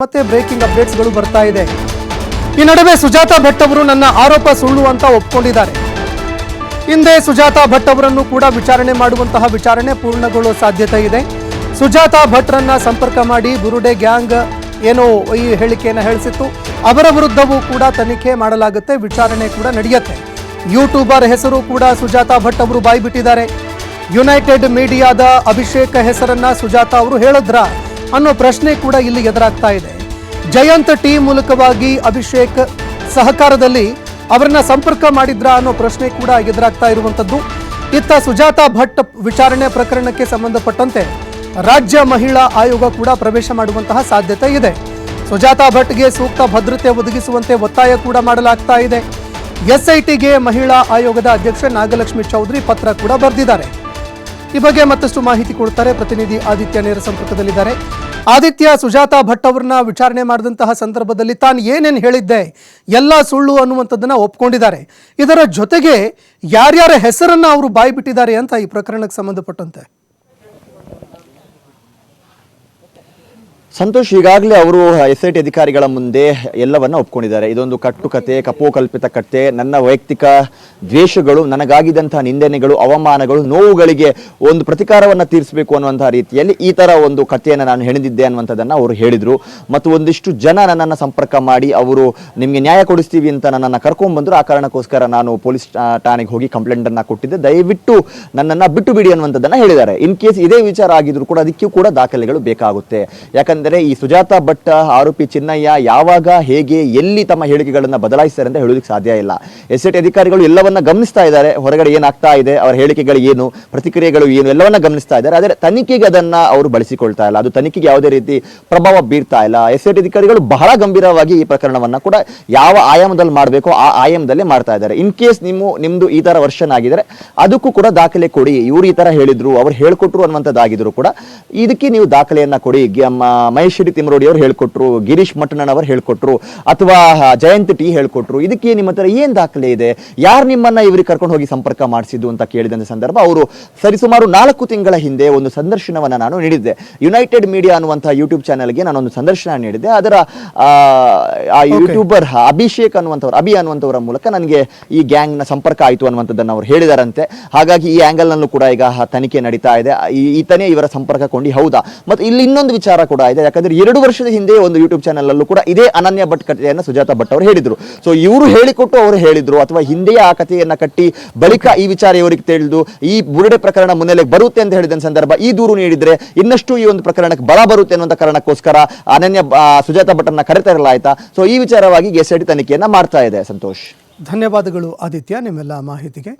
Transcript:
ಮತ್ತೆ ಬ್ರೇಕಿಂಗ್ ಅಪ್ಡೇಟ್ಸ್ಗಳು ಬರ್ತಾ ಇದೆ. ಈ ನಡುವೆ ಸುಜಾತಾ ಭಟ್ ಅವರು ನನ್ನ ಆರೋಪ ಸುಳ್ಳು ಅಂತ ಒಪ್ಪಿಕೊಂಡಿದ್ದಾರೆ. ಹಿಂದೆ ಸುಜಾತಾ ಭಟ್ ಅವರನ್ನು ಕೂಡ ವಿಚಾರಣೆ ಮಾಡುವಂತಹ ವಿಚಾರಣೆ ಪೂರ್ಣಗೊಳ್ಳುವ ಸಾಧ್ಯತೆ ಇದೆ. ಸುಜಾತಾ ಭಟ್ರನ್ನ ಸಂಪರ್ಕ ಮಾಡಿ ಬುರುಡೆ ಗ್ಯಾಂಗ್ ಏನೋ ಈ ಹೇಳಿಕೆಯನ್ನು ಹೇಳಿಸಿತ್ತು. ಅವರ ವಿರುದ್ಧವೂ ಕೂಡ ತನಿಖೆ ಮಾಡಲಾಗುತ್ತೆ, ವಿಚಾರಣೆ ಕೂಡ ನಡೆಯುತ್ತೆ. ಯೂಟ್ಯೂಬರ್ ಹೆಸರು ಕೂಡ ಸುಜಾತಾ ಭಟ್ ಅವರು ಬಾಯ್ಬಿಟ್ಟಿದ್ದಾರೆ. ಯುನೈಟೆಡ್ ಮೀಡಿಯಾದ ಅಭಿಷೇಕ್ ಹೆಸರನ್ನ ಸುಜಾತಾ ಅವರು ಹೇಳಿದ್ರ ಅನ್ನೋ ಪ್ರಶ್ನೆ ಕೂಡ ಇಲ್ಲಿ ಎದುರಾಗ್ತಾ ಇದೆ. ಜಯಂತ್ ಟೀಮ್ ಮೂಲಕವಾಗಿ ಅಭಿಷೇಕ್ ಸಹಕಾರದಲ್ಲಿ ಅವರನ್ನ ಸಂಪರ್ಕ ಮಾಡಿದ್ರ ಅನ್ನೋ ಪ್ರಶ್ನೆ ಕೂಡ ಎದುರಾಗ್ತಾ ಇರುವಂತದ್ದು. ಇತ್ತ ಸುಜಾತಾ ಭಟ್ ವಿಚಾರಣೆ ಪ್ರಕರಣಕ್ಕೆ ಸಂಬಂಧಪಟ್ಟಂತೆ ರಾಜ್ಯ ಮಹಿಳಾ ಆಯೋಗ ಕೂಡ ಪ್ರವೇಶ ಮಾಡುವಂತಹ ಸಾಧ್ಯತೆ ಇದೆ. ಸುಜಾತಾ ಭಟ್ಗೆ ಸೂಕ್ತ ಭದ್ರತೆ ಒದಗಿಸುವಂತೆ ಒತ್ತಾಯ ಕೂಡ ಮಾಡಲಾಗ್ತಾ ಇದೆ. ಎಸ್ಐಟಿಗೆ ಮಹಿಳಾ ಆಯೋಗದ ಅಧ್ಯಕ್ಷೆ ನಾಗಲಕ್ಷ್ಮಿ ಚೌಧರಿ ಪತ್ರ ಕೂಡ ಬರೆದಿದ್ದಾರೆ. ಈ ಬಗ್ಗೆ ಮತ್ತಷ್ಟು ಮಾಹಿತಿ ಕೊಡ್ತಾರೆ ಪ್ರತಿನಿಧಿ ಆದಿತ್ಯ ನೇರ ಸಂಪರ್ಕದಲ್ಲಿದ್ದಾರೆ. ಆದಿತ್ಯ, ಸುಜಾತಾ ಭಟ್ ಅವರನ್ನ ವಿಚಾರಣೆ ಮಾಡಿದಂತಹ ಸಂದರ್ಭದಲ್ಲಿ ತಾನು ಏನೇನು ಹೇಳಿದ್ದೆ ಎಲ್ಲ ಸುಳ್ಳು ಅನ್ನುವಂಥದ್ದನ್ನ ಒಪ್ಕೊಂಡಿದ್ದಾರೆ. ಇದರ ಜೊತೆಗೆ ಯಾರ್ಯಾರ ಹೆಸರನ್ನ ಅವರು ಬಾಯ್ಬಿಟ್ಟಿದ್ದಾರೆ ಅಂತ ಈ ಪ್ರಕರಣಕ್ಕೆ ಸಂಬಂಧಪಟ್ಟಂತೆ. ಸಂತೋಷ್, ಈಗಾಗಲೇ ಅವರು SIT ಅಧಿಕಾರಿಗಳ ಮುಂದೆ ಎಲ್ಲವನ್ನ ಒಪ್ಕೊಂಡಿದ್ದಾರೆ. ಇದೊಂದು ಕಟ್ಟುಕತೆ, ಕಪೋಕಲ್ಪಿತ ಕತೆ, ನನ್ನ ವೈಯಕ್ತಿಕ ದ್ವೇಷಗಳು, ನನಗಾಗಿದ್ದಂತಹ ನಿಂದನೆಗಳು, ಅವಮಾನಗಳು, ನೋವುಗಳಿಗೆ ಒಂದು ಪ್ರತಿಕಾರವನ್ನು ತೀರಿಸಬೇಕು ಅನ್ನುವಂತಹ ರೀತಿಯಲ್ಲಿ ಈ ತರ ಒಂದು ಕಥೆಯನ್ನು ನಾನು ಹೆಣೆದಿದ್ದೆ ಅನ್ನುವಂಥದ್ದನ್ನು ಅವರು ಹೇಳಿದ್ರು. ಮತ್ತು ಒಂದಿಷ್ಟು ಜನ ನನ್ನನ್ನು ಸಂಪರ್ಕ ಮಾಡಿ ಅವರು ನಿಮಗೆ ನ್ಯಾಯ ಕೊಡಿಸ್ತೀವಿ ಅಂತ ನನ್ನನ್ನು ಕರ್ಕೊಂಡ್ಬಂದ್ರು. ಆ ಕಾರಣಕ್ಕೋಸ್ಕರ ನಾನು ಪೊಲೀಸ್ ಠಾಣೆಗೆ ಹೋಗಿ ಕಂಪ್ಲೇಂಟ್ ಅನ್ನ ಕೊಟ್ಟಿದ್ದೆ, ದಯವಿಟ್ಟು ನನ್ನನ್ನು ಬಿಟ್ಟು ಬಿಡಿ ಅನ್ನುವಂಥದ್ದನ್ನು ಹೇಳಿದ್ದಾರೆ. ಇನ್ ಕೇಸ್ ಇದೇ ವಿಚಾರ ಆಗಿದ್ರು ಕೂಡ ಅದಕ್ಕೂ ಕೂಡ ದಾಖಲೆಗಳು ಬೇಕಾಗುತ್ತೆ. ಯಾಕಂದ್ರೆ ಈ ಸುಜಾತಾ ಭಟ್ ಆರೋಪಿ ಚಿನ್ನಯ್ಯ ಯಾವಾಗ, ಹೇಗೆ, ಎಲ್ಲಿ ತಮ್ಮ ಹೇಳಿಕೆಗಳನ್ನು ಬದಲಾಯಿಸ್ತಾರೆ ಅಂತ ಹೇಳೋದಕ್ಕೆ ಸಾಧ್ಯ ಇಲ್ಲ. SIT ಅಧಿಕಾರಿಗಳು ಎಲ್ಲವನ್ನ ಗಮನಿಸ್ತಾ ಇದ್ದಾರೆ, ಹೊರಗಡೆ ಏನಾಗ್ತಾ ಇದೆ, ಅವರ ಹೇಳಿಕೆಗಳು ಏನು, ಪ್ರತಿಕ್ರಿಯೆಗಳು ಏನು, ಎಲ್ಲವನ್ನ ಗಮನಿಸ್ತಾ ಇದ್ದಾರೆ. ಆದರೆ ತನಿಖೆಗೆ ಅದನ್ನ ಅವರು ಬಳಸಿಕೊಳ್ತಾ ಇಲ್ಲ, ಅದು ತನಿಖೆಗೆ ಯಾವುದೇ ರೀತಿ ಪ್ರಭಾವ ಬೀರ್ತಾ ಇಲ್ಲ. SIT ಅಧಿಕಾರಿಗಳು ಬಹಳ ಗಂಭೀರವಾಗಿ ಈ ಪ್ರಕರಣವನ್ನ ಕೂಡ ಯಾವ ಆಯಾಮದಲ್ಲಿ ಮಾಡಬೇಕು ಆ ಆಯಾಮದಲ್ಲೇ ಮಾಡ್ತಾ ಇದ್ದಾರೆ. ಇನ್ ಕೇಸ್ ನಿಮ್ದು ಈ ತರ ವರ್ಷನ್ ಆಗಿದ್ರೆ ಅದಕ್ಕೂ ಕೂಡ ದಾಖಲೆ ಕೊಡಿ. ಇವರು ಈ ತರ ಹೇಳಿದ್ರು, ಅವ್ರು ಹೇಳ್ಕೊಟ್ರು ಅನ್ನುವಂಥದ್ದಾಗಿದ್ರು ಕೂಡ ಇದಕ್ಕೆ ನೀವು ದಾಖಲೆಯನ್ನ ಕೊಡಿ. ಮಹೇಶ್ ತಿಮರೋಡಿ ಅವರು ಹೇಳ್ಕೊಟ್ರು, ಗಿರೀಶ್ ಮಟ್ಟಣ್ಣನ್ ಅವರು ಹೇಳ್ಕೊಟ್ರು, ಅಥವಾ ಜಯಂತ್ ಟಿ ಹೇಳ್ಕೊಟ್ರು, ಇದಕ್ಕೆ ನಿಮ್ಮ ಹತ್ರ ಏನ್ ದಾಖಲೆ ಇದೆ, ಯಾರು ನಿಮ್ಮನ್ನ ಇವ್ರಿಗೆ ಕರ್ಕೊಂಡು ಹೋಗಿ ಸಂಪರ್ಕ ಮಾಡಿಸಿದ್ದು ಅಂತ ಕೇಳಿದಂತ ಸಂದರ್ಭ ಅವರು ಸರಿಸುಮಾರು 4 ತಿಂಗಳ ಹಿಂದೆ ಒಂದು ಸಂದರ್ಶನವನ್ನ ನಾನು ನೀಡಿದ್ದೆ. ಯುನೈಟೆಡ್ ಮೀಡಿಯಾ ಅನ್ನುವಂತಹ ಯೂಟ್ಯೂಬ್ ಚಾನೆಲ್ಗೆ ನಾನೊಂದು ಸಂದರ್ಶನ ನೀಡಿದ್ದೆ. ಅದರ ಆ ಯೂಟ್ಯೂಬರ್ ಅಭಿಷೇಕ್ ಅನ್ನುವಂಥವರ ಮೂಲಕ ನನಗೆ ಈ ಗ್ಯಾಂಗ್ ನ ಸಂಪರ್ಕ ಆಯಿತು ಅನ್ನುವಂಥದ್ದನ್ನು ಅವರು ಹೇಳಿದಾರಂತೆ. ಹಾಗಾಗಿ ಈ ಆಂಗಲ್ ನಲ್ಲೂ ಕೂಡ ಈಗ ತನಿಖೆ ನಡೀತಾ ಇದೆ. ಈತನೇ ಇವರ ಸಂಪರ್ಕ ಕೊಂಡು ಹೌದಾ. ಮತ್ತು ಇಲ್ಲಿ ಇನ್ನೊಂದು ವಿಚಾರ ಕೂಡ ಇದೆ. ಯಾಕಂದ್ರೆ 2 ವರ್ಷದ ಹಿಂದೆ ಒಂದು ಯೂಟ್ಯೂಬ್ ಚಾನೆಲ್ ಅಲ್ಲೂ ಕೂಡ ಇದೇ ಅನನ್ಯ ಭಟ್ ಕಥೆಯನ್ನು ಸುಜಾತಾ ಭಟ್ ಅವರು ಹೇಳಿದ್ರು. ಸೊ ಇವರು ಹೇಳಿಕೊಟ್ಟು ಅವರು ಹೇಳಿದ್ರು, ಅಥವಾ ಹಿಂದೆಯೇ ಆ ಕಥೆಯನ್ನ ಕಟ್ಟಿ ಬಳಿಕ ಈ ವಿಚಾರ ಇವರಿಗೆ ತಿಳಿದು ಈ ಬುರುಡೆ ಪ್ರಕರಣ ಮುನ್ನೆಲೆಗೆ ಬರುತ್ತೆ ಅಂತ ಹೇಳಿದ ಸಂದರ್ಭ ಈ ದೂರು ನೀಡಿದ್ರೆ ಇನ್ನಷ್ಟು ಈ ಒಂದು ಪ್ರಕರಣಕ್ಕೆ ಬಲ ಬರುತ್ತೆ ಅನ್ನುವಂಥ ಕಾರಣಕ್ಕೋಸ್ಕರ ಸುಜಾತಾ ಭಟ್ ಅನ್ನ ಕರೆತರಲಾಯ್ತಾ. ಸೊ ಈ ವಿಚಾರವಾಗಿ SIT ತನಿಖೆಯನ್ನ ಮಾಡ್ತಾ ಇದೆ. ಸಂತೋಷ್, ಧನ್ಯವಾದಗಳು ಆದಿತ್ಯ ನಿಮ್ಮೆಲ್ಲ ಮಾಹಿತಿಗೆ.